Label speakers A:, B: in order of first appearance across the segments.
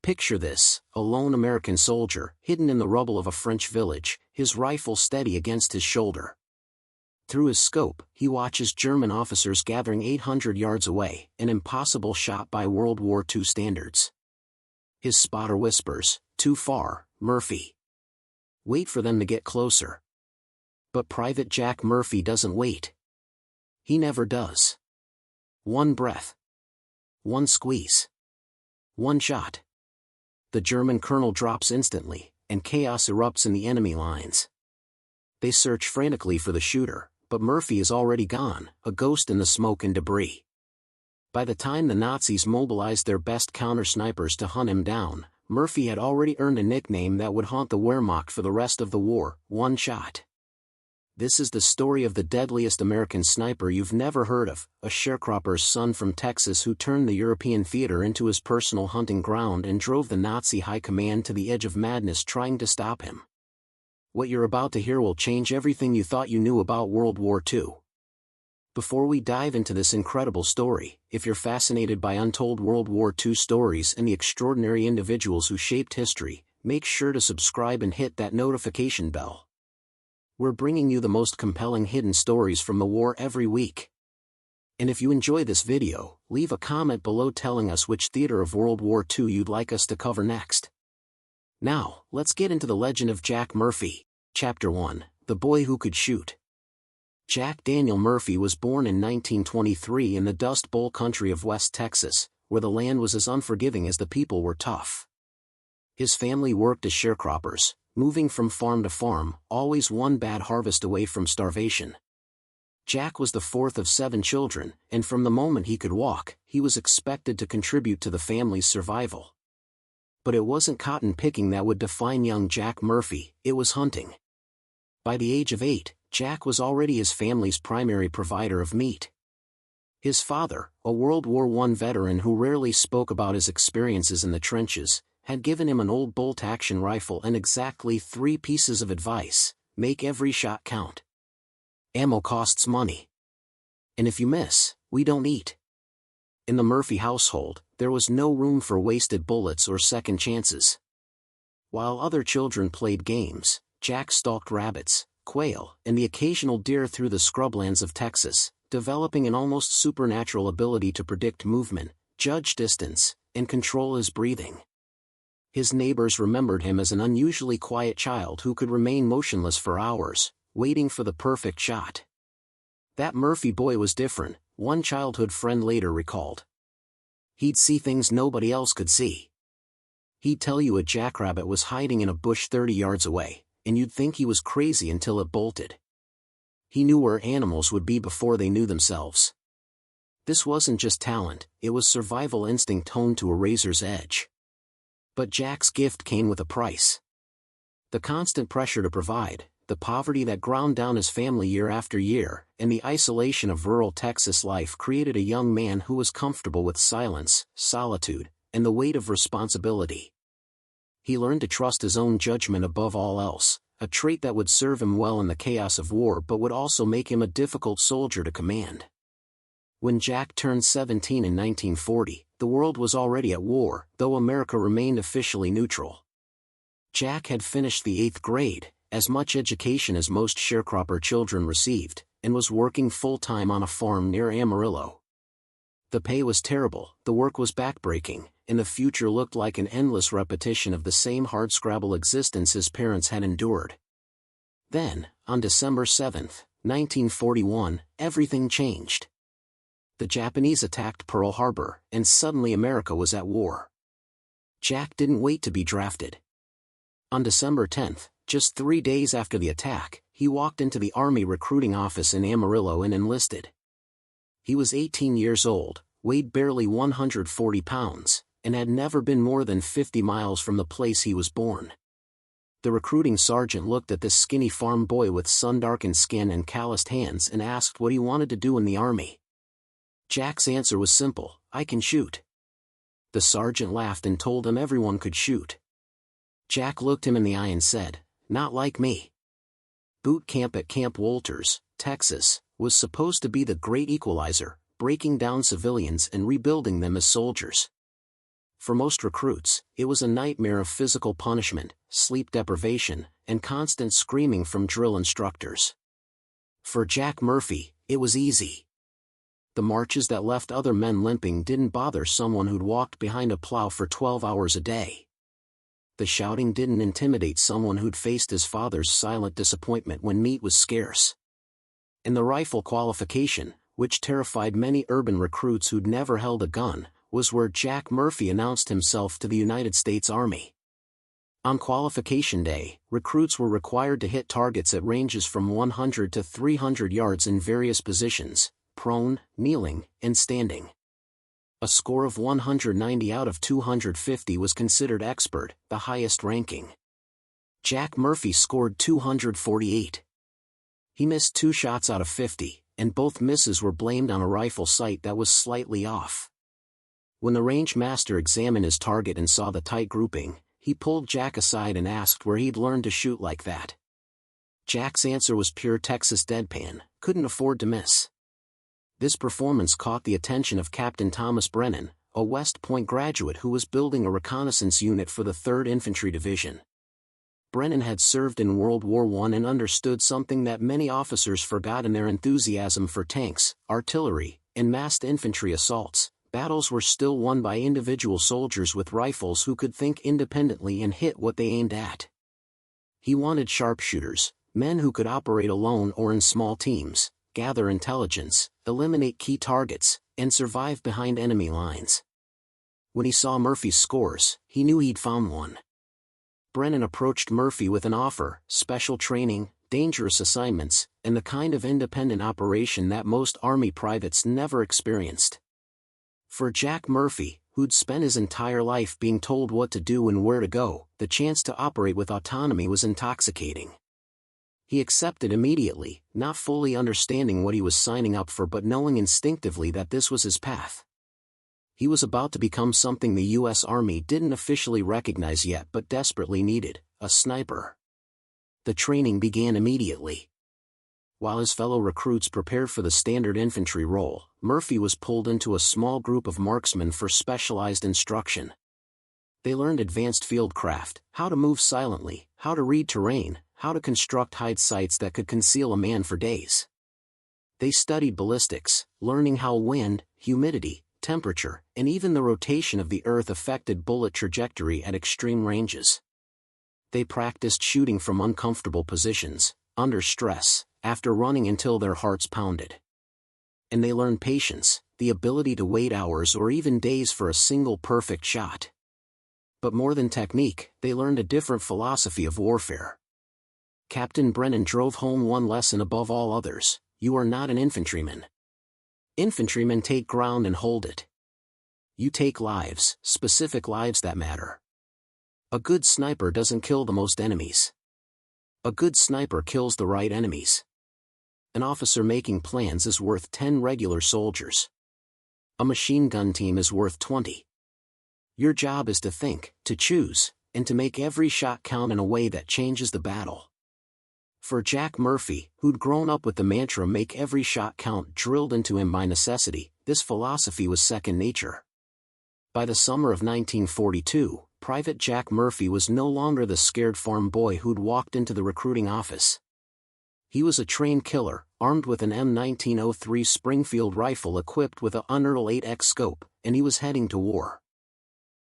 A: Picture this, a lone American soldier, hidden in the rubble of a French village, his rifle steady against his shoulder. Through his scope, he watches German officers gathering 800 yards away, an impossible shot by World War II standards. His spotter whispers, "Too far, Murphy. Wait for them to get closer." But Private Jack Murphy doesn't wait. He never does. One breath. One squeeze. One shot. The German colonel drops instantly, and chaos erupts in the enemy lines. They search frantically for the shooter, but Murphy is already gone, a ghost in the smoke and debris. By the time the Nazis mobilized their best counter-snipers to hunt him down, Murphy had already earned a nickname that would haunt the Wehrmacht for the rest of the war: one shot. This is the story of the deadliest American sniper you've never heard of, a sharecropper's son from Texas who turned the European theater into his personal hunting ground and drove the Nazi high command to the edge of madness trying to stop him. What you're about to hear will change everything you thought you knew about World War II. Before we dive into this incredible story, if you're fascinated by untold World War II stories and the extraordinary individuals who shaped history, make sure to subscribe and hit that notification bell. We're bringing you the most compelling hidden stories from the war every week. And if you enjoy this video, leave a comment below telling us which theater of World War II you'd like us to cover next. Now, let's get into the legend of Jack Murphy. Chapter 1, The Boy Who Could Shoot. Jack Daniel Murphy was born in 1923 in the Dust Bowl country of West Texas, where the land was as unforgiving as the people were tough. His family worked as sharecroppers, moving from farm to farm, always one bad harvest away from starvation. Jack was the fourth of 7 children, and from the moment he could walk, he was expected to contribute to the family's survival. But it wasn't cotton picking that would define young Jack Murphy, it was hunting. By the age of 8, Jack was already his family's primary provider of meat. His father, a World War I veteran who rarely spoke about his experiences in the trenches, had given him an old bolt-action rifle and exactly 3 pieces of advice: make every shot count. Ammo costs money. And if you miss, we don't eat. In the Murphy household, there was no room for wasted bullets or second chances. While other children played games, Jack stalked rabbits, quail, and the occasional deer through the scrublands of Texas, developing an almost supernatural ability to predict movement, judge distance, and control his breathing. His neighbors remembered him as an unusually quiet child who could remain motionless for hours, waiting for the perfect shot. That Murphy boy was different, one childhood friend later recalled. He'd see things nobody else could see. He'd tell you a jackrabbit was hiding in a bush 30 yards away, and you'd think he was crazy until it bolted. He knew where animals would be before they knew themselves. This wasn't just talent, it was survival instinct honed to a razor's edge. But Jack's gift came with a price. The constant pressure to provide, the poverty that ground down his family year after year, and the isolation of rural Texas life created a young man who was comfortable with silence, solitude, and the weight of responsibility. He learned to trust his own judgment above all else, a trait that would serve him well in the chaos of war but would also make him a difficult soldier to command. When Jack turned 17 in 1940, the world was already at war, though America remained officially neutral. Jack had finished the 8th grade, as much education as most sharecropper children received, and was working full-time on a farm near Amarillo. The pay was terrible, the work was backbreaking, and the future looked like an endless repetition of the same hardscrabble existence his parents had endured. Then, on December 7, 1941, everything changed. The Japanese attacked Pearl Harbor, and suddenly America was at war. Jack didn't wait to be drafted. On December 10, just 3 days after the attack, he walked into the Army recruiting office in Amarillo and enlisted. He was 18 years old, weighed barely 140 pounds, and had never been more than 50 miles from the place he was born. The recruiting sergeant looked at this skinny farm boy with sun-darkened skin and calloused hands and asked what he wanted to do in the Army. Jack's answer was simple: I can shoot. The sergeant laughed and told him everyone could shoot. Jack looked him in the eye and said, "Not like me." Boot camp at Camp Wolters, Texas, was supposed to be the great equalizer, breaking down civilians and rebuilding them as soldiers. For most recruits, it was a nightmare of physical punishment, sleep deprivation, and constant screaming from drill instructors. For Jack Murphy, it was easy. The marches that left other men limping didn't bother someone who'd walked behind a plow for 12 hours a day. The shouting didn't intimidate someone who'd faced his father's silent disappointment when meat was scarce. And the rifle qualification, which terrified many urban recruits who'd never held a gun, was where Jack Murphy announced himself to the United States Army. On qualification day, recruits were required to hit targets at ranges from 100 to 300 yards in various positions, prone, kneeling, and standing. A score of 190 out of 250 was considered expert, the highest ranking. Jack Murphy scored 248. He missed 2 shots out of 50, and both misses were blamed on a rifle sight that was slightly off. When the range master examined his target and saw the tight grouping, he pulled Jack aside and asked where he'd learned to shoot like that. Jack's answer was pure Texas deadpan, couldn't afford to miss. This performance caught the attention of Captain Thomas Brennan, a West Point graduate who was building a reconnaissance unit for the 3rd Infantry Division. Brennan had served in World War I and understood something that many officers forgot in their enthusiasm for tanks, artillery, and massed infantry assaults. Battles were still won by individual soldiers with rifles who could think independently and hit what they aimed at. He wanted sharpshooters, men who could operate alone or in small teams, gather intelligence, eliminate key targets, and survive behind enemy lines. When he saw Murphy's scores, he knew he'd found one. Brennan approached Murphy with an offer: special training, dangerous assignments, and the kind of independent operation that most Army privates never experienced. For Jack Murphy, who'd spent his entire life being told what to do and where to go, the chance to operate with autonomy was intoxicating. He accepted immediately, not fully understanding what he was signing up for but knowing instinctively that this was his path. He was about to become something the U.S. Army didn't officially recognize yet but desperately needed: a sniper. The training began immediately. While his fellow recruits prepared for the standard infantry role, Murphy was pulled into a small group of marksmen for specialized instruction. They learned advanced field craft, how to move silently, how to read terrain, how to construct hide sites that could conceal a man for days. They studied ballistics, learning how wind, humidity, temperature, and even the rotation of the earth affected bullet trajectory at extreme ranges. They practiced shooting from uncomfortable positions, under stress, after running until their hearts pounded. And they learned patience, the ability to wait hours or even days for a single perfect shot. But more than technique, they learned a different philosophy of warfare. Captain Brennan drove home one lesson above all others: you are not an infantryman. Infantrymen take ground and hold it. You take lives, specific lives that matter. A good sniper doesn't kill the most enemies. A good sniper kills the right enemies. An officer making plans is worth 10 regular soldiers. A machine gun team is worth 20. Your job is to think, to choose, and to make every shot count in a way that changes the battle. For Jack Murphy, who'd grown up with the mantra "make every shot count" drilled into him by necessity, this philosophy was second nature. By the summer of 1942, Private Jack Murphy was no longer the scared farm boy who'd walked into the recruiting office. He was a trained killer, armed with an M1903 Springfield rifle equipped with a Unerl 8X scope, and he was heading to war.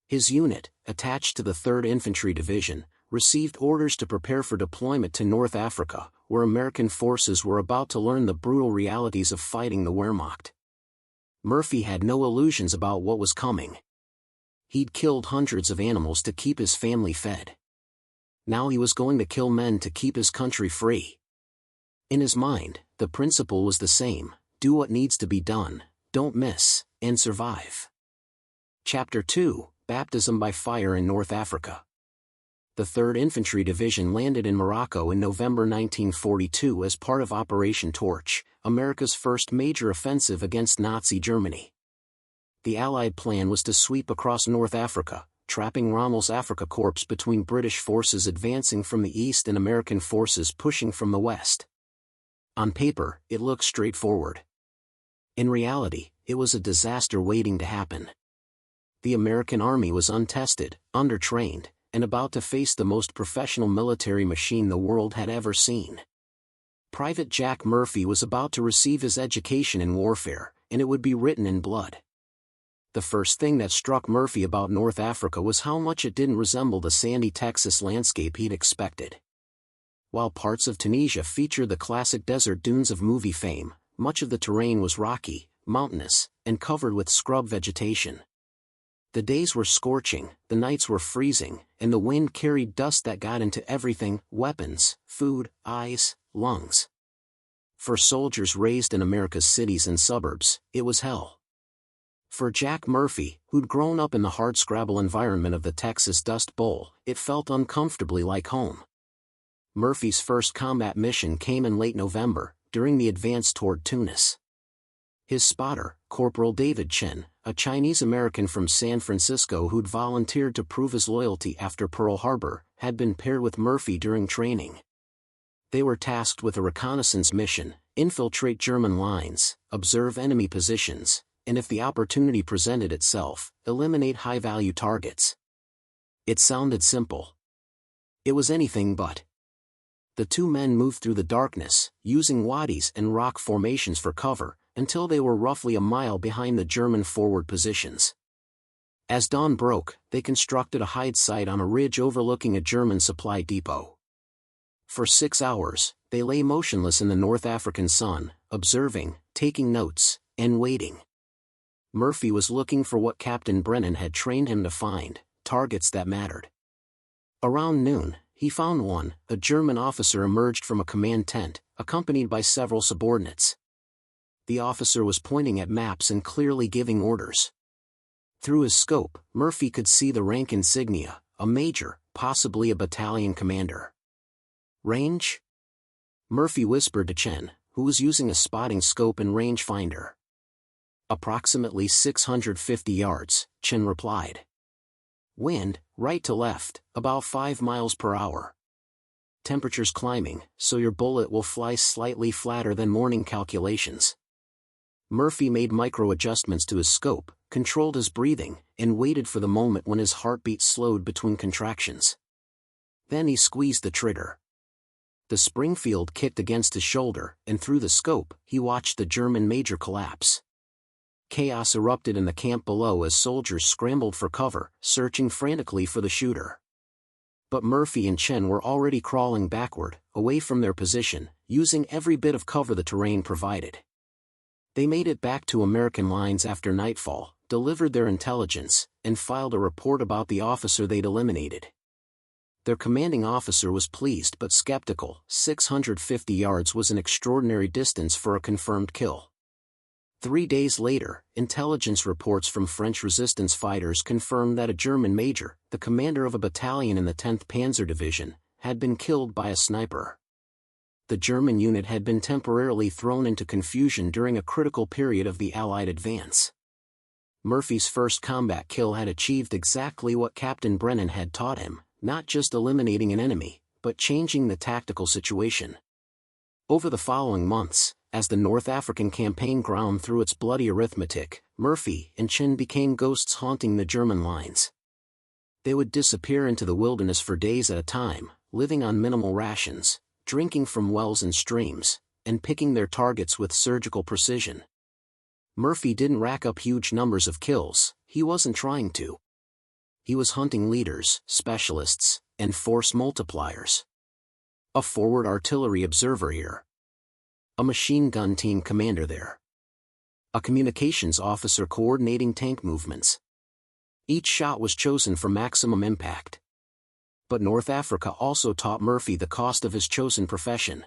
A: His unit, attached to the 3rd Infantry Division, received orders to prepare for deployment to North Africa, where American forces were about to learn the brutal realities of fighting the Wehrmacht. Murphy had no illusions about what was coming. He'd killed hundreds of animals to keep his family fed. Now he was going to kill men to keep his country free. In his mind, the principle was the same: do what needs to be done, don't miss, and survive. Chapter 2: Baptism by Fire in North Africa. The 3rd Infantry Division landed in Morocco in November 1942 as part of Operation Torch, America's first major offensive against Nazi Germany. The Allied plan was to sweep across North Africa, trapping Rommel's Afrika Korps between British forces advancing from the east and American forces pushing from the west. On paper, it looked straightforward. In reality, it was a disaster waiting to happen. The American Army was untested, undertrained, and about to face the most professional military machine the world had ever seen. Private Jack Murphy was about to receive his education in warfare, and it would be written in blood. The first thing that struck Murphy about North Africa was how much it didn't resemble the sandy Texas landscape he'd expected. While parts of Tunisia featured the classic desert dunes of movie fame, much of the terrain was rocky, mountainous, and covered with scrub vegetation. The days were scorching, the nights were freezing, and the wind carried dust that got into everything: weapons, food, eyes, lungs. For soldiers raised in America's cities and suburbs, it was hell. For Jack Murphy, who'd grown up in the hardscrabble environment of the Texas Dust Bowl, it felt uncomfortably like home. Murphy's first combat mission came in late November, during the advance toward Tunis. His spotter, Corporal David Chen, a Chinese-American from San Francisco who'd volunteered to prove his loyalty after Pearl Harbor, had been paired with Murphy during training. They were tasked with a reconnaissance mission: infiltrate German lines, observe enemy positions, and if the opportunity presented itself, eliminate high-value targets. It sounded simple. It was anything but. The two men moved through the darkness, using wadis and rock formations for cover, until they were roughly a mile behind the German forward positions. As dawn broke, they constructed a hide site on a ridge overlooking a German supply depot. For 6 hours, they lay motionless in the North African sun, observing, taking notes, and waiting. Murphy was looking for what Captain Brennan had trained him to find: targets that mattered. Around noon, he found one. A German officer emerged from a command tent, accompanied by several subordinates. The officer was pointing at maps and clearly giving orders. Through his scope, Murphy could see the rank insignia: a major, possibly a battalion commander. Range? Murphy whispered to Chen, who was using a spotting scope and rangefinder. Approximately 650 yards, Chen replied. Wind, right to left, about 5 miles per hour. Temperatures climbing, so your bullet will fly slightly flatter than morning calculations. Murphy made micro-adjustments to his scope, controlled his breathing, and waited for the moment when his heartbeat slowed between contractions. Then he squeezed the trigger. The Springfield kicked against his shoulder, and through the scope, he watched the German major collapse. Chaos erupted in the camp below as soldiers scrambled for cover, searching frantically for the shooter. But Murphy and Chen were already crawling backward, away from their position, using every bit of cover the terrain provided. They made it back to American lines after nightfall, delivered their intelligence, and filed a report about the officer they'd eliminated. Their commanding officer was pleased but skeptical. 650 yards was an extraordinary distance for a confirmed kill. 3 days later, intelligence reports from French resistance fighters confirmed that a German major, the commander of a battalion in the 10th Panzer Division, had been killed by a sniper. The German unit had been temporarily thrown into confusion during a critical period of the Allied advance. Murphy's first combat kill had achieved exactly what Captain Brennan had taught him: not just eliminating an enemy, but changing the tactical situation. Over the following months, as the North African campaign ground through its bloody arithmetic, Murphy and Chen became ghosts haunting the German lines. They would disappear into the wilderness for days at a time, living on minimal rations, drinking from wells and streams, and picking their targets with surgical precision. Murphy didn't rack up huge numbers of kills. He wasn't trying to. He was hunting leaders, specialists, and force multipliers. A forward artillery observer here. A machine gun team commander there. A communications officer coordinating tank movements. Each shot was chosen for maximum impact. But North Africa also taught Murphy the cost of his chosen profession.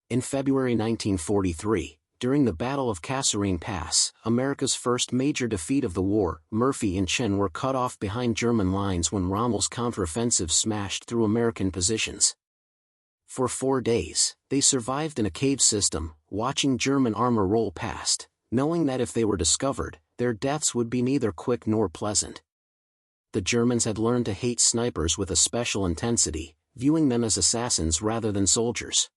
A: In February 1943, during the Battle of Kasserine Pass, America's first major defeat of the war, Murphy and Chen were cut off behind German lines when Rommel's counteroffensive smashed through American positions. For 4 days, they survived in a cave system, watching German armor roll past, knowing that if they were discovered, their deaths would be neither quick nor pleasant. The Germans had learned to hate snipers with a special intensity, viewing them as assassins rather than soldiers.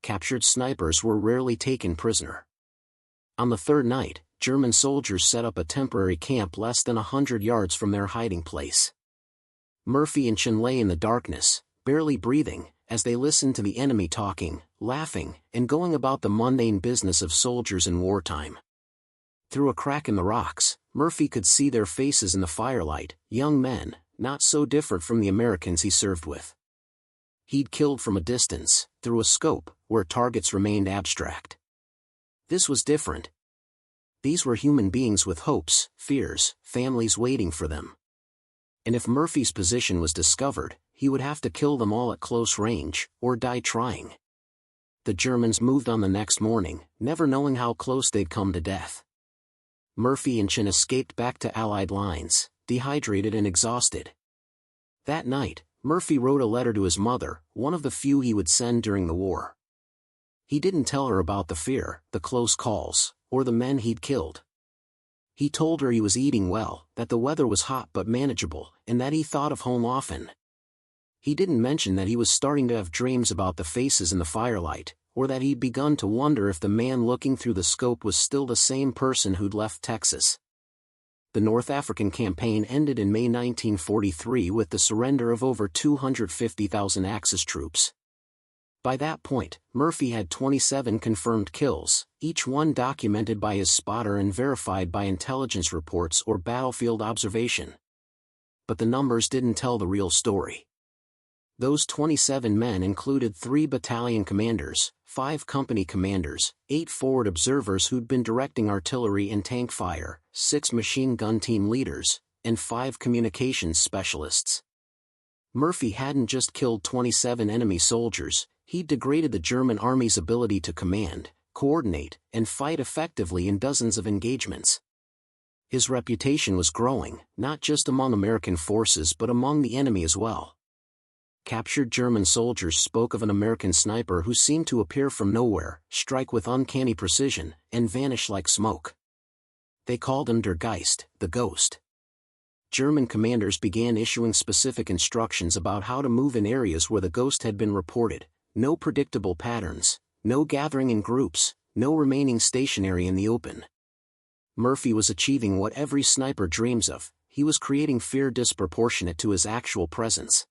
A: Captured snipers were rarely taken prisoner. On the third night, German soldiers set up a temporary camp less than 100 yards from their hiding place. Murphy and Chen lay in the darkness, barely breathing, as they listened to the enemy talking, laughing, and going about the mundane business of soldiers in wartime. Through a crack in the rocks, Murphy could see their faces in the firelight, young men, not so different from the Americans he served with. He'd killed from a distance, through a scope, where targets remained abstract. This was different. These were human beings with hopes, fears, families waiting for them. And if Murphy's position was discovered, he would have to kill them all at close range, or die trying. The Germans moved on the next morning, never knowing how close they'd come to death. Murphy and Chen escaped back to Allied lines, dehydrated and exhausted. That night, Murphy wrote a letter to his mother, one of the few he would send during the war. He didn't tell her about the fear, the close calls, or the men he'd killed. He told her he was eating well, that the weather was hot but manageable, and that he thought of home often. He didn't mention that he was starting to have dreams about the faces in the firelight, or that he'd begun to wonder if the man looking through the scope was still the same person who'd left Texas. The North African campaign ended in May 1943 with the surrender of over 250,000 Axis troops. By that point, Murphy had 27 confirmed kills, each one documented by his spotter and verified by intelligence reports or battlefield observation. But the numbers didn't tell the real story. Those 27 men included 3 battalion commanders, 5 company commanders, 8 forward observers who'd been directing artillery and tank fire, 6 machine gun team leaders, and 5 communications specialists. Murphy hadn't just killed 27 enemy soldiers, he'd degraded the German army's ability to command, coordinate, and fight effectively in dozens of engagements. His reputation was growing, not just among American forces but among the enemy as well. Captured German soldiers spoke of an American sniper who seemed to appear from nowhere, strike with uncanny precision, and vanish like smoke. They called him Der Geist, the ghost. German commanders began issuing specific instructions about how to move in areas where the ghost had been reported. No predictable patterns, no gathering in groups, no remaining stationary in the open. Murphy was achieving what every sniper dreams of, he was creating fear disproportionate to his actual presence.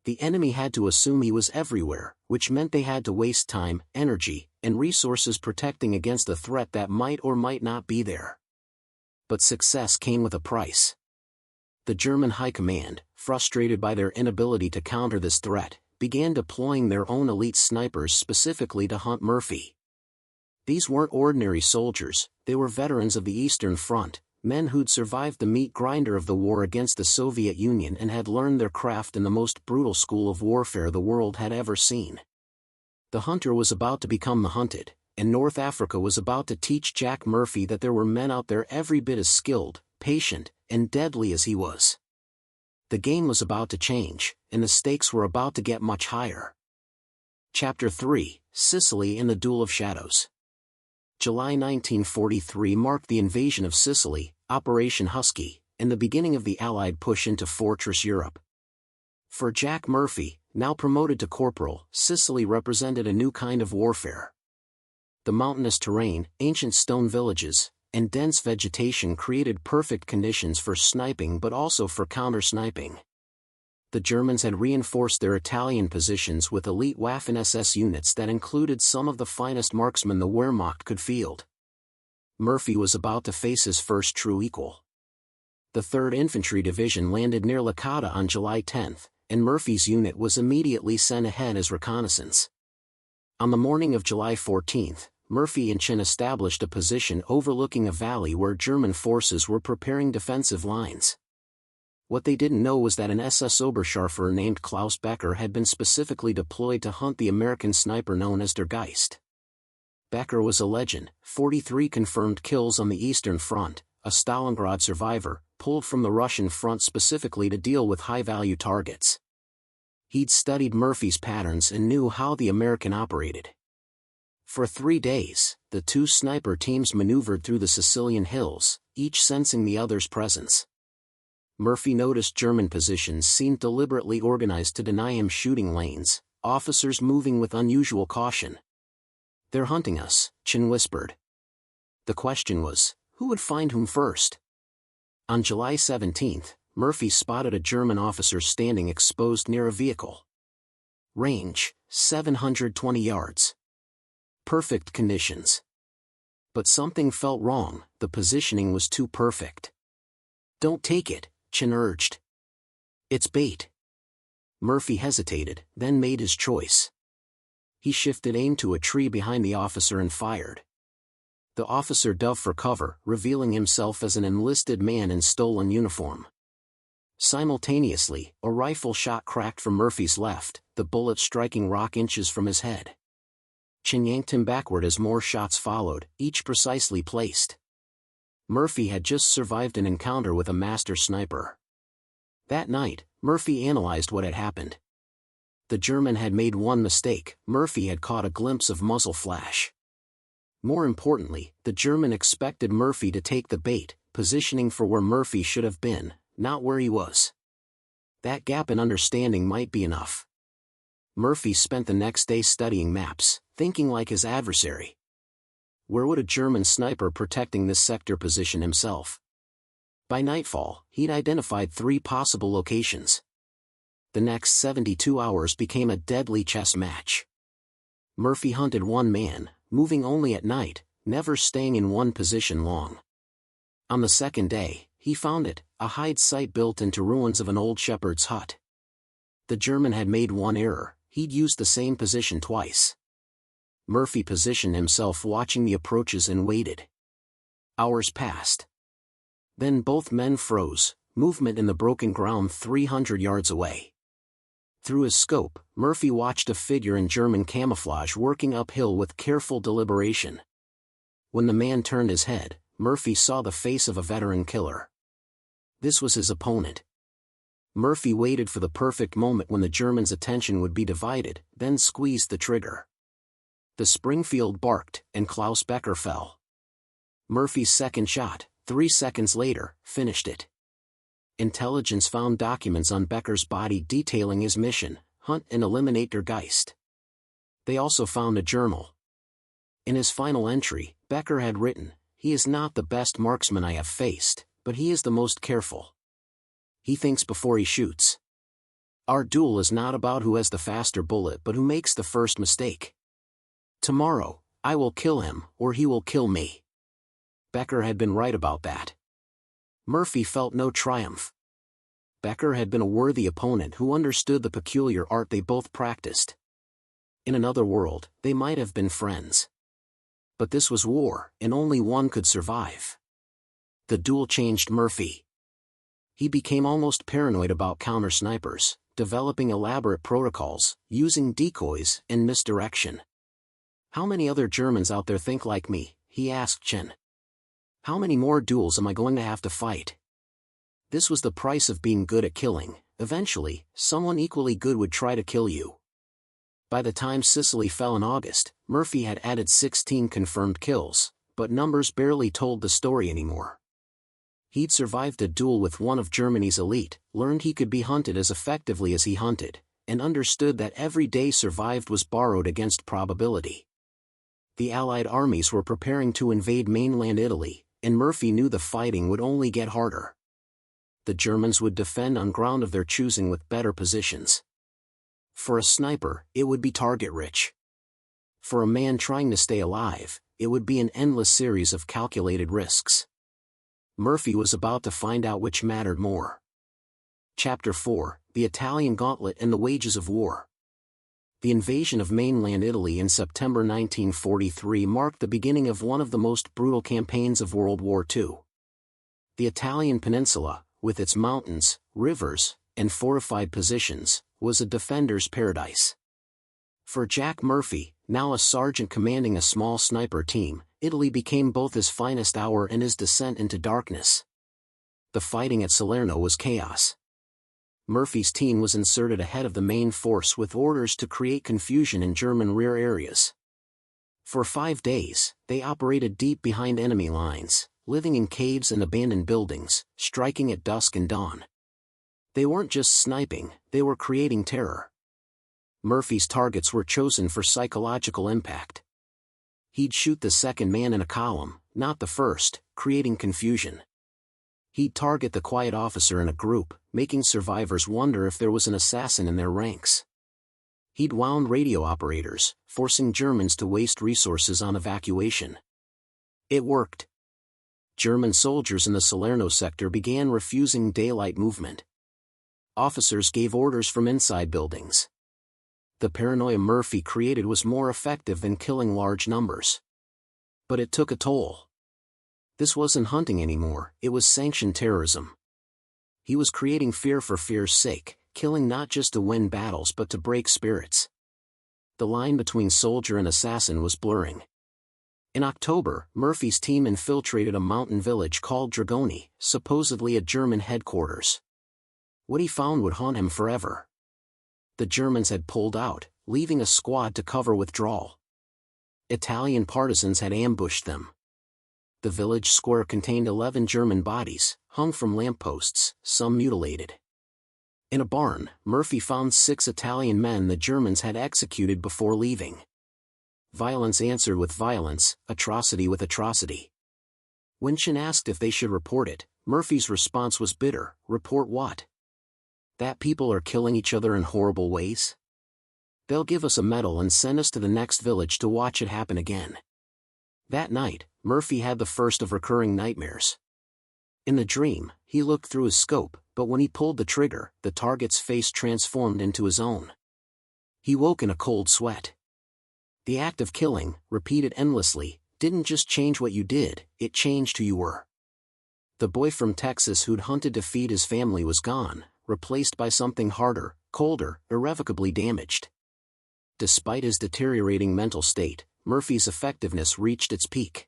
A: The enemy had to assume he was everywhere, which meant they had to waste time, energy, and resources protecting against a threat that might or might not be there. But success came with a price. The German High Command, frustrated by their inability to counter this threat, began deploying their own elite snipers specifically to hunt Murphy. These weren't ordinary soldiers, they were veterans of the Eastern Front, men who'd survived the meat grinder of the war against the Soviet Union and had learned their craft in the most brutal school of warfare the world had ever seen. The hunter was about to become the hunted, and North Africa was about to teach Jack Murphy that there were men out there every bit as skilled, patient, and deadly as he was. The game was about to change, and the stakes were about to get much higher. Chapter 3, Sicily and the Duel of Shadows. July 1943 marked the invasion of Sicily, Operation Husky, and the beginning of the Allied push into Fortress Europe. For Jack Murphy, now promoted to corporal, Sicily represented a new kind of warfare. The mountainous terrain, ancient stone villages, and dense vegetation created perfect conditions for sniping but also for counter-sniping. The Germans had reinforced their Italian positions with elite Waffen-SS units that included some of the finest marksmen the Wehrmacht could field. Murphy was about to face his first true equal. The 3rd Infantry Division landed near Licata on July 10, and Murphy's unit was immediately sent ahead as reconnaissance. On the morning of July 14, Murphy and Chen established a position overlooking a valley where German forces were preparing defensive lines. What they didn't know was that an SS Oberscharfer named Klaus Becker had been specifically deployed to hunt the American sniper known as Der Geist. Becker was a legend, 43 confirmed kills on the Eastern Front, a Stalingrad survivor, pulled from the Russian front specifically to deal with high-value targets. He'd studied Murphy's patterns and knew how the American operated. For 3 days, the 2 sniper teams maneuvered through the Sicilian hills, each sensing the other's presence. Murphy noticed German positions seemed deliberately organized to deny him shooting lanes, officers moving with unusual caution. "They're hunting us," Chen whispered. The question was, Who would find whom first? On July 17, Murphy spotted a German officer standing exposed near a vehicle. Range, 720 yards. Perfect conditions. But something felt wrong, the positioning was too perfect. "Don't take it," Chen urged. "It's bait." Murphy hesitated, then made his choice. He shifted aim to a tree behind the officer and fired. The officer dove for cover, revealing himself as an enlisted man in stolen uniform. Simultaneously, a rifle shot cracked from Murphy's left, the bullet striking rock inches from his head. Chen yanked him backward as more shots followed, each precisely placed. Murphy had just survived an encounter with a master sniper. That night, Murphy analyzed what had happened. The German had made one mistake: Murphy had caught a glimpse of muzzle flash. More importantly, the German expected Murphy to take the bait, positioning for where Murphy should have been, not where he was. That gap in understanding might be enough. Murphy spent the next day studying maps, thinking like his adversary. Where would a German sniper protecting this sector position himself? By nightfall, he'd identified 3 possible locations. The next 72 hours became a deadly chess match. Murphy hunted one man, moving only at night, never staying in one position long. On the second day, he found it, a hide site built into ruins of an old shepherd's hut. The German had made one error: he'd used the same position twice. Murphy positioned himself watching the approaches and waited. Hours passed. Then both men froze, movement in the broken ground 300 yards away. Through his scope, Murphy watched a figure in German camouflage working uphill with careful deliberation. When the man turned his head, Murphy saw the face of a veteran killer. This was his opponent. Murphy waited for the perfect moment when the German's attention would be divided, then squeezed the trigger. The Springfield barked, and Klaus Becker fell. Murphy's second shot, 3 seconds later, finished it. Intelligence found documents on Becker's body detailing his mission: hunt and eliminate der Geist. They also found a journal. In his final entry, Becker had written, "He is not the best marksman I have faced, but he is the most careful. He thinks before he shoots. Our duel is not about who has the faster bullet but who makes the first mistake. Tomorrow, I will kill him, or he will kill me." Becker had been right about that. Murphy felt no triumph. Becker had been a worthy opponent who understood the peculiar art they both practiced. In another world, they might have been friends. But this was war, and only one could survive. The duel changed Murphy. He became almost paranoid about counter-snipers, developing elaborate protocols, using decoys, and misdirection. "How many other Germans out there think like me?" he asked Chen. "How many more duels am I going to have to fight?" This was the price of being good at killing. Eventually, someone equally good would try to kill you. By the time Sicily fell in August, Murphy had added 16 confirmed kills, but numbers barely told the story anymore. He'd survived a duel with one of Germany's elite, learned he could be hunted as effectively as he hunted, and understood that every day survived was borrowed against probability. The Allied armies were preparing to invade mainland Italy, and Murphy knew the fighting would only get harder. The Germans would defend on ground of their choosing with better positions. For a sniper, it would be target-rich. For a man trying to stay alive, it would be an endless series of calculated risks. Murphy was about to find out which mattered more. Chapter 4: The Italian Gauntlet and the Wages of War. The invasion of mainland Italy in September 1943 marked the beginning of one of the most brutal campaigns of World War II. The Italian peninsula, with its mountains, rivers, and fortified positions, was a defender's paradise. For Jack Murphy, now a sergeant commanding a small sniper team, Italy became both his finest hour and his descent into darkness. The fighting at Salerno was chaos. Murphy's team was inserted ahead of the main force with orders to create confusion in German rear areas. For 5 days, they operated deep behind enemy lines, living in caves and abandoned buildings, striking at dusk and dawn. They weren't just sniping, they were creating terror. Murphy's targets were chosen for psychological impact. He'd shoot the second man in a column, not the first, creating confusion. He'd target the quiet officer in a group, making survivors wonder if there was an assassin in their ranks. He'd wound radio operators, forcing Germans to waste resources on evacuation. It worked. German soldiers in the Salerno sector began refusing daylight movement. Officers gave orders from inside buildings. The paranoia Murphy created was more effective than killing large numbers. But it took a toll. This wasn't hunting anymore, it was sanctioned terrorism. He was creating fear for fear's sake, killing not just to win battles but to break spirits. The line between soldier and assassin was blurring. In October, Murphy's team infiltrated a mountain village called Dragoni, supposedly a German headquarters. What he found would haunt him forever. The Germans had pulled out, leaving a squad to cover withdrawal. Italian partisans had ambushed them. The village square contained 11 German bodies, hung from lampposts, some mutilated. In a barn, Murphy found 6 Italian men the Germans had executed before leaving. Violence answered with violence, atrocity with atrocity. When Chin asked if they should report it, Murphy's response was bitter. Report what? That people are killing each other in horrible ways? They'll give us a medal and send us to the next village to watch it happen again. That night, Murphy had the first of recurring nightmares. In the dream, he looked through his scope, but when he pulled the trigger, the target's face transformed into his own. He woke in a cold sweat. The act of killing, repeated endlessly, didn't just change what you did, it changed who you were. The boy from Texas who'd hunted to feed his family was gone, replaced by something harder, colder, irrevocably damaged. Despite his deteriorating mental state, Murphy's effectiveness reached its peak.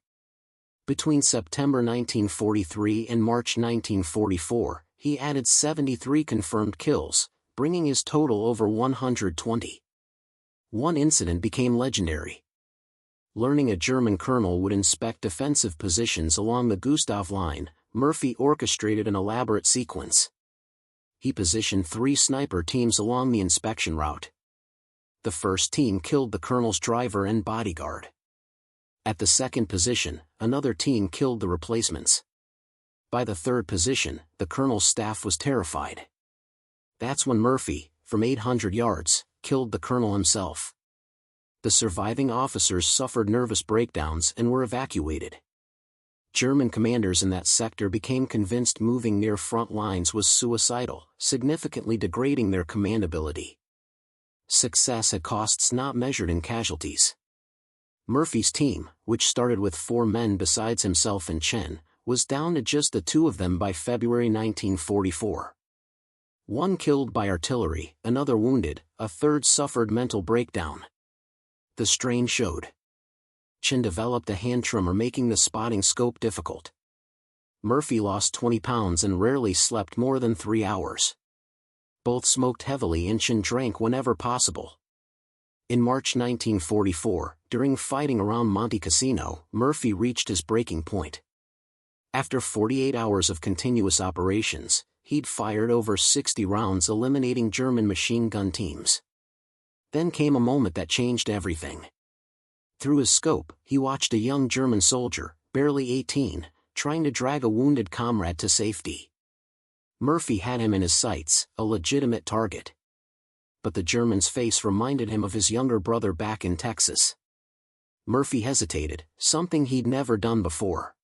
A: Between September 1943 and March 1944, he added 73 confirmed kills, bringing his total over 120. One incident became legendary. Learning a German colonel would inspect defensive positions along the Gustav Line, Murphy orchestrated an elaborate sequence. He positioned 3 sniper teams along the inspection route. The first team killed the colonel's driver and bodyguard. At the second position, another team killed the replacements. By the third position, the colonel's staff was terrified. That's when Murphy, from 800 yards, killed the colonel himself. The surviving officers suffered nervous breakdowns and were evacuated. German commanders in that sector became convinced moving near front lines was suicidal, significantly degrading their command ability. Success had costs not measured in casualties. Murphy's team, which started with 4 men besides himself and Chen, was down to just the 2 of them by February 1944. One killed by artillery, another wounded, a third suffered mental breakdown. The strain showed. Chen developed a hand tremor, making the spotting scope difficult. Murphy lost 20 pounds and rarely slept more than 3 hours. Both smoked heavily and Chen drank whenever possible. In March 1944, during fighting around Monte Cassino, Murphy reached his breaking point. After 48 hours of continuous operations, he'd fired over 60 rounds, eliminating German machine gun teams. Then came a moment that changed everything. Through his scope, he watched a young German soldier, barely 18, trying to drag a wounded comrade to safety. Murphy had him in his sights, a legitimate target. But the German's face reminded him of his younger brother back in Texas. Murphy hesitated, something he'd never done before.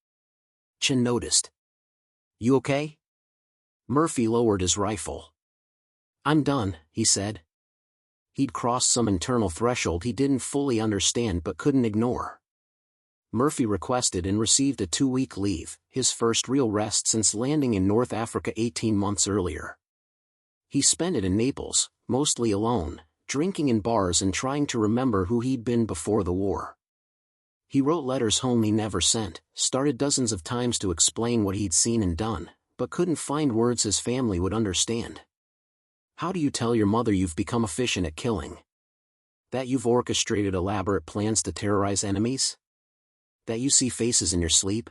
A: Chen noticed. "You okay?" Murphy lowered his rifle. "I'm done," he said. He'd crossed some internal threshold he didn't fully understand but couldn't ignore. Murphy requested and received a 2-week leave, his first real rest since landing in North Africa 18 months earlier. He spent it in Naples, mostly alone, drinking in bars and trying to remember who he'd been before the war. He wrote letters home he never sent, started dozens of times to explain what he'd seen and done, but couldn't find words his family would understand. How do you tell your mother you've become efficient at killing? That you've orchestrated elaborate plans to terrorize enemies? That you see faces in your sleep?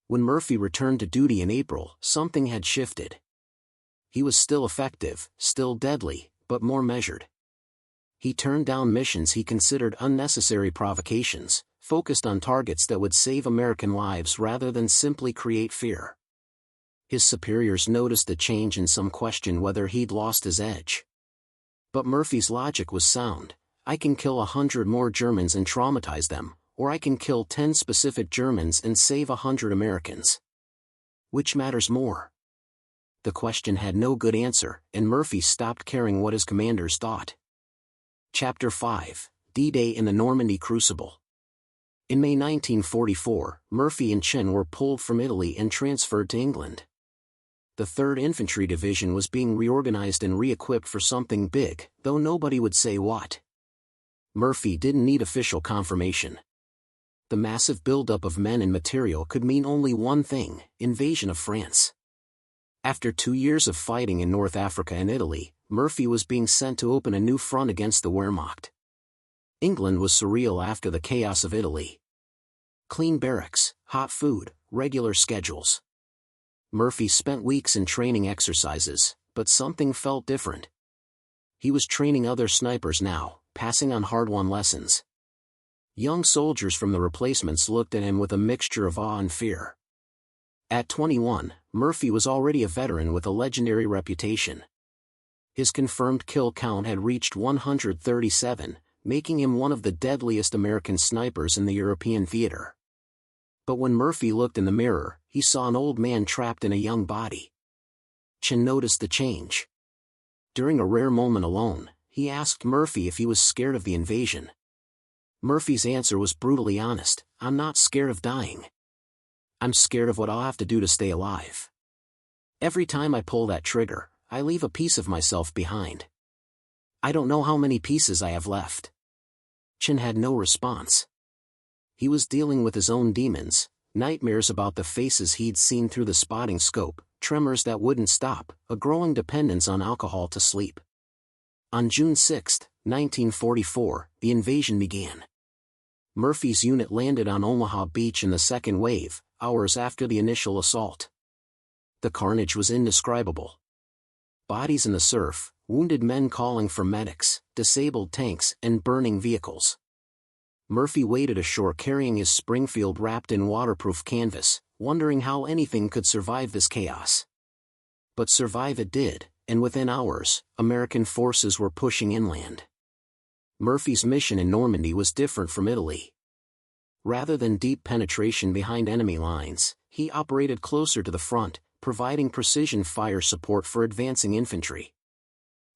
A: When Murphy returned to duty in April, something had shifted. He was still effective, still deadly, but more measured. He turned down missions he considered unnecessary provocations, focused on targets that would save American lives rather than simply create fear. His superiors noticed the change and some questioned whether he'd lost his edge. But Murphy's logic was sound. I can kill 100 more Germans and traumatize them, or I can kill 10 specific Germans and save 100 Americans. Which matters more? The question had no good answer, and Murphy stopped caring what his commanders thought. Chapter 5: D-Day in the Normandy Crucible. In May 1944, Murphy and Chin were pulled from Italy and transferred to England. The 3rd Infantry Division was being reorganized and re-equipped for something big, though nobody would say what. Murphy didn't need official confirmation. The massive buildup of men and material could mean only one thing: invasion of France. After 2 years of fighting in North Africa and Italy, Murphy was being sent to open a new front against the Wehrmacht. England was surreal after the chaos of Italy. Clean barracks, hot food, regular schedules. Murphy spent weeks in training exercises, but something felt different. He was training other snipers now, passing on hard-won lessons. Young soldiers from the replacements looked at him with a mixture of awe and fear. At 21, Murphy was already a veteran with a legendary reputation. His confirmed kill count had reached 137, making him one of the deadliest American snipers in the European theater. But when Murphy looked in the mirror, he saw an old man trapped in a young body. Chin noticed the change. During a rare moment alone, he asked Murphy if he was scared of the invasion. Murphy's answer was brutally honest: I'm not scared of dying. I'm scared of what I'll have to do to stay alive. Every time I pull that trigger, I leave a piece of myself behind. I don't know how many pieces I have left. Chin had no response. He was dealing with his own demons, nightmares about the faces he'd seen through the spotting scope, tremors that wouldn't stop, a growing dependence on alcohol to sleep. On June 6, 1944, the invasion began. Murphy's unit landed on Omaha Beach in the second wave, hours after the initial assault. The carnage was indescribable. Bodies in the surf, wounded men calling for medics, disabled tanks, and burning vehicles. Murphy waded ashore carrying his Springfield wrapped in waterproof canvas, wondering how anything could survive this chaos. But survive it did, and within hours, American forces were pushing inland. Murphy's mission in Normandy was different from Italy. Rather than deep penetration behind enemy lines, he operated closer to the front, providing precision fire support for advancing infantry.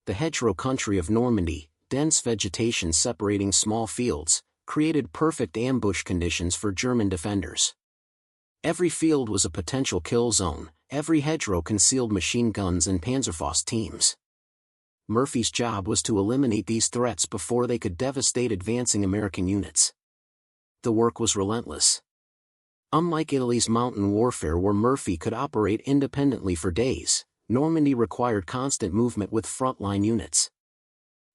A: The hedgerow country of Normandy, dense vegetation separating small fields, created perfect ambush conditions for German defenders. Every field was a potential kill zone, every hedgerow concealed machine guns and Panzerfaust teams. Murphy's job was to eliminate these threats before they could devastate advancing American units. The work was relentless. Unlike Italy's mountain warfare where Murphy could operate independently for days, Normandy required constant movement with frontline units.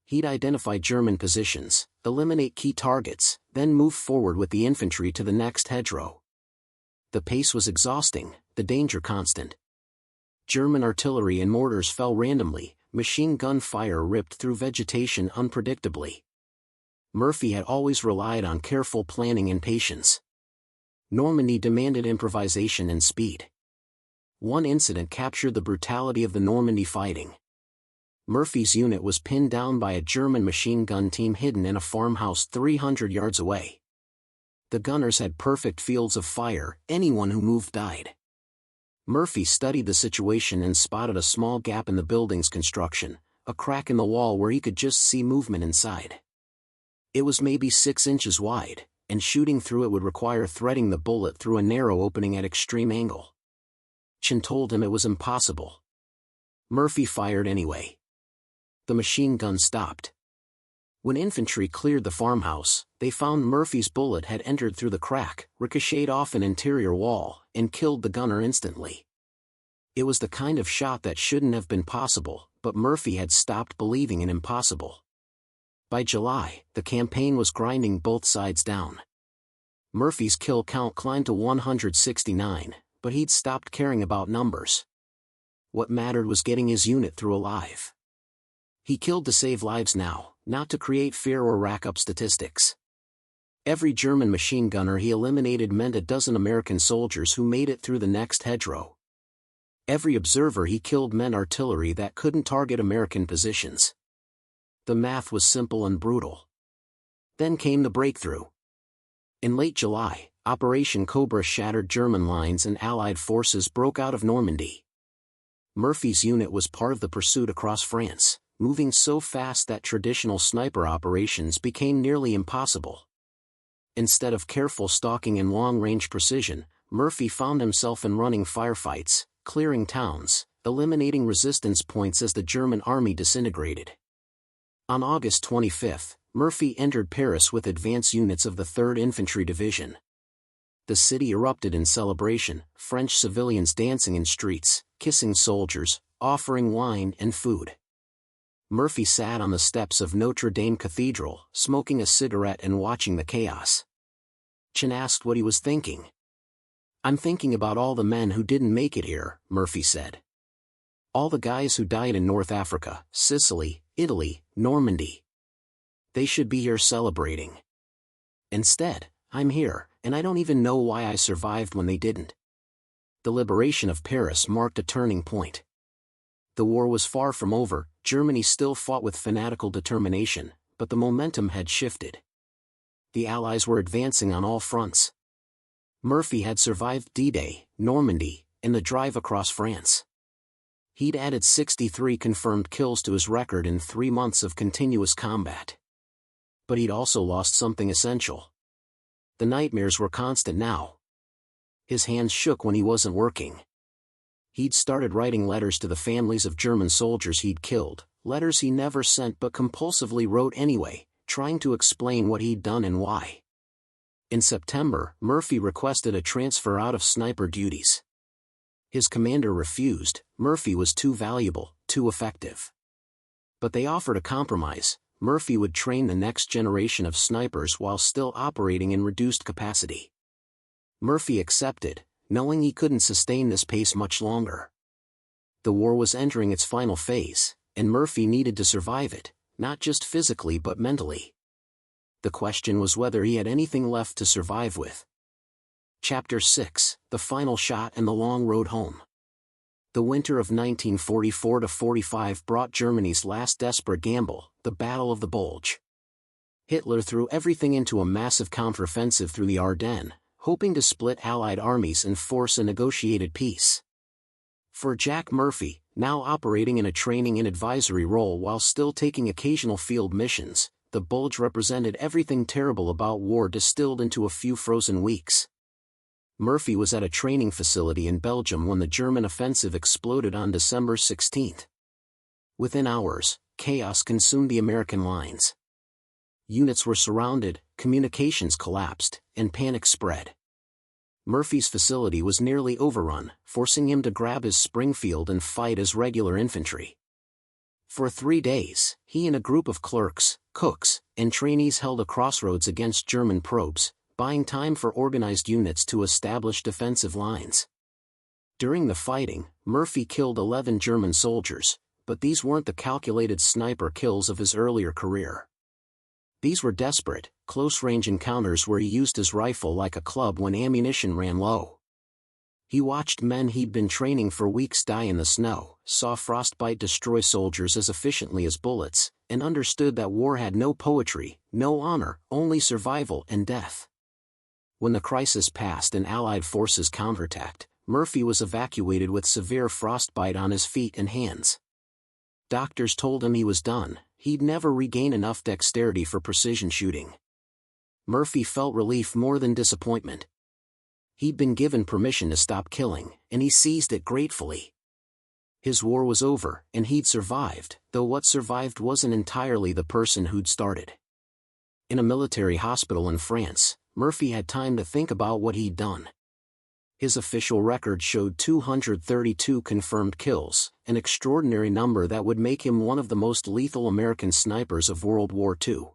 A: He'd identify German positions, eliminate key targets, then move forward with the infantry to the next hedgerow. The pace was exhausting, the danger constant. German artillery and mortars fell randomly, machine gun fire ripped through vegetation unpredictably. Murphy had always relied on careful planning and patience. Normandy demanded improvisation and speed. One incident captured the brutality of the Normandy fighting. Murphy's unit was pinned down by a German machine gun team hidden in a farmhouse 300 yards away. The gunners had perfect fields of fire, anyone who moved died. Murphy studied the situation and spotted a small gap in the building's construction, a crack in the wall where he could just see movement inside. It was maybe 6 inches wide, and shooting through it would require threading the bullet through a narrow opening at extreme angle. Chin told him it was impossible. Murphy fired anyway. The machine gun stopped. When infantry cleared the farmhouse, they found Murphy's bullet had entered through the crack, ricocheted off an interior wall, and killed the gunner instantly. It was the kind of shot that shouldn't have been possible, but Murphy had stopped believing in impossible. By July, the campaign was grinding both sides down. Murphy's kill count climbed to 169, but he'd stopped caring about numbers. What mattered was getting his unit through alive. He killed to save lives now, not to create fear or rack up statistics. Every German machine gunner he eliminated meant a dozen American soldiers who made it through the next hedgerow. Every observer he killed meant artillery that couldn't target American positions. The math was simple and brutal. Then came the breakthrough. In late July, Operation Cobra shattered German lines and Allied forces broke out of Normandy. Murphy's unit was part of the pursuit across France, moving so fast that traditional sniper operations became nearly impossible. Instead of careful stalking and long-range precision, Murphy found himself in running firefights, clearing towns, eliminating resistance points as the German army disintegrated. On August 25, Murphy entered Paris with advance units of the 3rd Infantry Division. The city erupted in celebration, French civilians dancing in streets, kissing soldiers, offering wine and food. Murphy sat on the steps of Notre Dame Cathedral, smoking a cigarette and watching the chaos. Chen asked what he was thinking. "I'm thinking about all the men who didn't make it here," Murphy said. "All the guys who died in North Africa, Sicily, Italy, Normandy. They should be here celebrating. Instead, I'm here, and I don't even know why I survived when they didn't." The liberation of Paris marked a turning point. The war was far from over, Germany still fought with fanatical determination, but the momentum had shifted. The Allies were advancing on all fronts. Murphy had survived D-Day, Normandy, and the drive across France. He'd added 63 confirmed kills to his record in 3 months of continuous combat. But he'd also lost something essential. The nightmares were constant now. His hands shook when he wasn't working. He'd started writing letters to the families of German soldiers he'd killed, letters he never sent but compulsively wrote anyway, trying to explain what he'd done and why. In September, Murphy requested a transfer out of sniper duties. His commander refused. Murphy was too valuable, too effective. But they offered a compromise. Murphy would train the next generation of snipers while still operating in reduced capacity. Murphy accepted, knowing he couldn't sustain this pace much longer. The war was entering its final phase, and Murphy needed to survive it, not just physically but mentally. The question was whether he had anything left to survive with. Chapter 6: The Final Shot and the Long Road Home. The winter of 1944-45 brought Germany's last desperate gamble, the Battle of the Bulge. Hitler threw everything into a massive counteroffensive through the Ardennes, hoping to split Allied armies and force a negotiated peace. For Jack Murphy, now operating in a training and advisory role while still taking occasional field missions, the Bulge represented everything terrible about war distilled into a few frozen weeks. Murphy was at a training facility in Belgium when the German offensive exploded on December 16. Within hours, chaos consumed the American lines. Units were surrounded, communications collapsed, and panic spread. Murphy's facility was nearly overrun, forcing him to grab his Springfield and fight as regular infantry. For 3 days, he and a group of clerks, cooks, and trainees held a crossroads against German probes, buying time for organized units to establish defensive lines. During the fighting, Murphy killed 11 German soldiers, but these weren't the calculated sniper kills of his earlier career. These were desperate, close-range encounters where he used his rifle like a club when ammunition ran low. He watched men he'd been training for weeks die in the snow, saw frostbite destroy soldiers as efficiently as bullets, and understood that war had no poetry, no honor, only survival and death. When the crisis passed and Allied forces counterattacked, Murphy was evacuated with severe frostbite on his feet and hands. Doctors told him he was done. He'd never regain enough dexterity for precision shooting. Murphy felt relief more than disappointment. He'd been given permission to stop killing, and he seized it gratefully. His war was over, and he'd survived, though what survived wasn't entirely the person who'd started. In a military hospital in France, Murphy had time to think about what he'd done. His official record showed 232 confirmed kills, an extraordinary number that would make him one of the most lethal American snipers of World War II.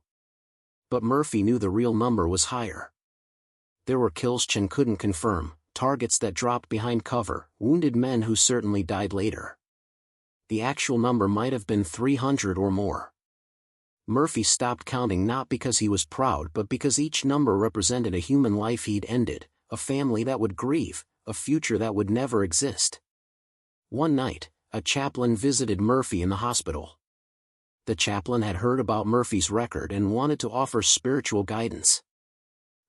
A: But Murphy knew the real number was higher. There were kills Chen couldn't confirm, targets that dropped behind cover, wounded men who certainly died later. The actual number might have been 300 or more. Murphy stopped counting not because he was proud but because each number represented a human life he'd ended, a family that would grieve, a future that would never exist. One night, a chaplain visited Murphy in the hospital. The chaplain had heard about Murphy's record and wanted to offer spiritual guidance.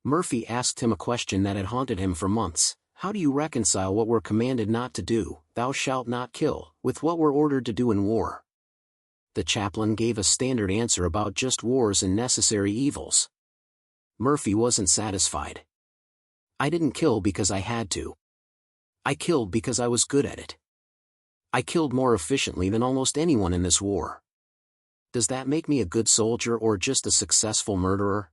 A: Murphy asked him a question that had haunted him for months: how do you reconcile what we're commanded not to do, thou shalt not kill, with what we're ordered to do in war? The chaplain gave a standard answer about just wars and necessary evils. Murphy wasn't satisfied. I didn't kill because I had to. I killed because I was good at it. I killed more efficiently than almost anyone in this war. Does that make me a good soldier or just a successful murderer?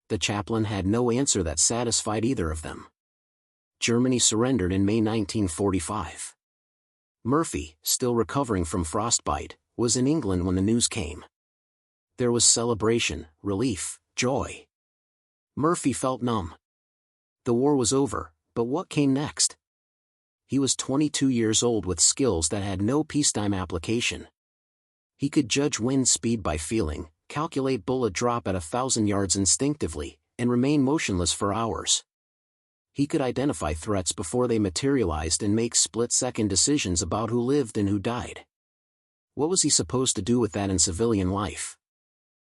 A: The chaplain had no answer that satisfied either of them. Germany surrendered in May 1945. Murphy, still recovering from frostbite, was in England when the news came. There was celebration, relief, joy. Murphy felt numb. The war was over, but what came next? He was 22 years old with skills that had no peacetime application. He could judge wind speed by feeling, calculate bullet drop at 1,000 yards instinctively, and remain motionless for hours. He could identify threats before they materialized and make split-second decisions about who lived and who died. What was he supposed to do with that in civilian life?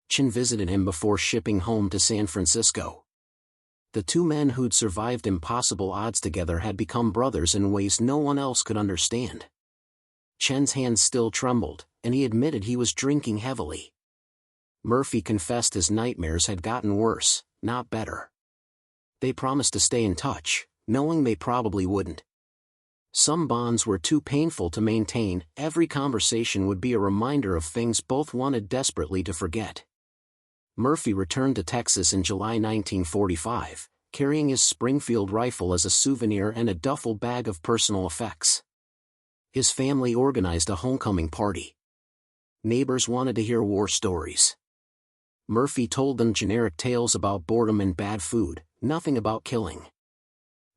A: Chin visited him before shipping home to San Francisco. The two men who'd survived impossible odds together had become brothers in ways no one else could understand. Chen's hands still trembled, and he admitted he was drinking heavily. Murphy confessed his nightmares had gotten worse, not better. They promised to stay in touch, knowing they probably wouldn't. Some bonds were too painful to maintain. Every conversation would be a reminder of things both wanted desperately to forget. Murphy returned to Texas in July 1945, carrying his Springfield rifle as a souvenir and a duffel bag of personal effects. His family organized a homecoming party. Neighbors wanted to hear war stories. Murphy told them generic tales about boredom and bad food, nothing about killing.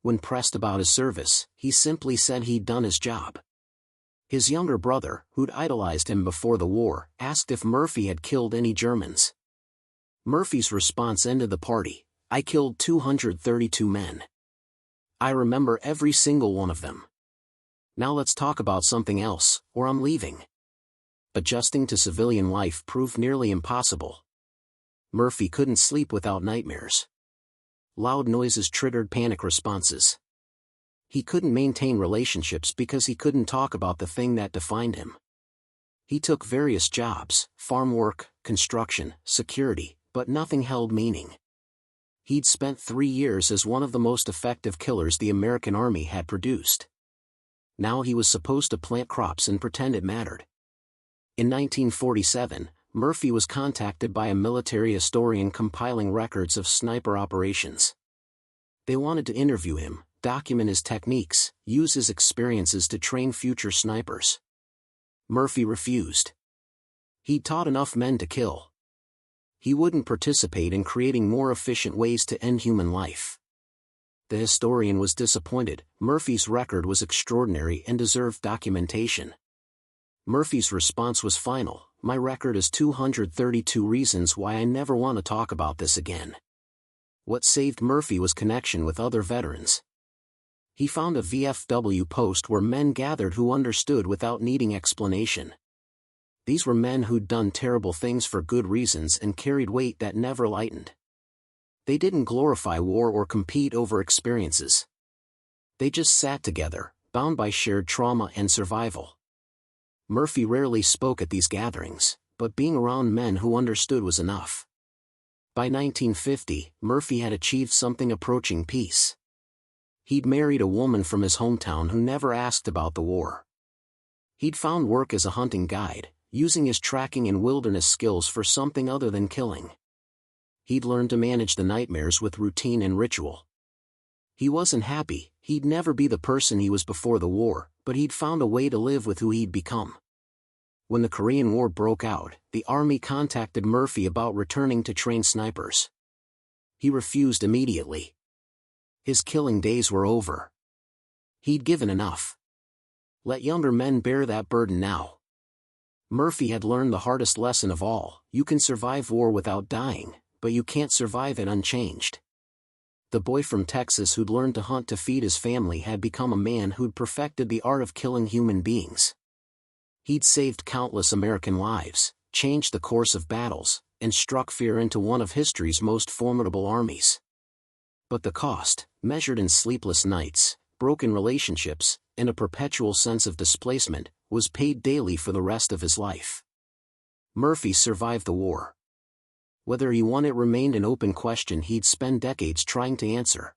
A: When pressed about his service, he simply said he'd done his job. His younger brother, who'd idolized him before the war, asked if Murphy had killed any Germans. Murphy's response ended the party: I killed 232 men. I remember every single one of them. Now let's talk about something else, or I'm leaving. Adjusting to civilian life proved nearly impossible. Murphy couldn't sleep without nightmares. Loud noises triggered panic responses. He couldn't maintain relationships because he couldn't talk about the thing that defined him. He took various jobs, farm work, construction, security, but nothing held meaning. He'd spent 3 years as one of the most effective killers the American Army had produced. Now he was supposed to plant crops and pretend it mattered. In 1947, Murphy was contacted by a military historian compiling records of sniper operations. They wanted to interview him, document his techniques, use his experiences to train future snipers. Murphy refused. He'd taught enough men to kill. He wouldn't participate in creating more efficient ways to end human life. The historian was disappointed. Murphy's record was extraordinary and deserved documentation. Murphy's response was final: my record is 232 reasons why I never want to talk about this again. What saved Murphy was connection with other veterans. He found a VFW post where men gathered who understood without needing explanation. These were men who'd done terrible things for good reasons and carried weight that never lightened. They didn't glorify war or compete over experiences. They just sat together, bound by shared trauma and survival. Murphy rarely spoke at these gatherings, but being around men who understood was enough. By 1950, Murphy had achieved something approaching peace. He'd married a woman from his hometown who never asked about the war. He'd found work as a hunting guide, using his tracking and wilderness skills for something other than killing. He'd learned to manage the nightmares with routine and ritual. He wasn't happy. He'd never be the person he was before the war, but he'd found a way to live with who he'd become. When the Korean War broke out, the Army contacted Murphy about returning to train snipers. He refused immediately. His killing days were over. He'd given enough. Let younger men bear that burden now. Murphy had learned the hardest lesson of all: you can survive war without dying, but you can't survive it unchanged. The boy from Texas who'd learned to hunt to feed his family had become a man who'd perfected the art of killing human beings. He'd saved countless American lives, changed the course of battles, and struck fear into one of history's most formidable armies. But the cost, measured in sleepless nights, broken relationships, and a perpetual sense of displacement, was paid daily for the rest of his life. Murphy survived the war. Whether he won it remained an open question he'd spend decades trying to answer.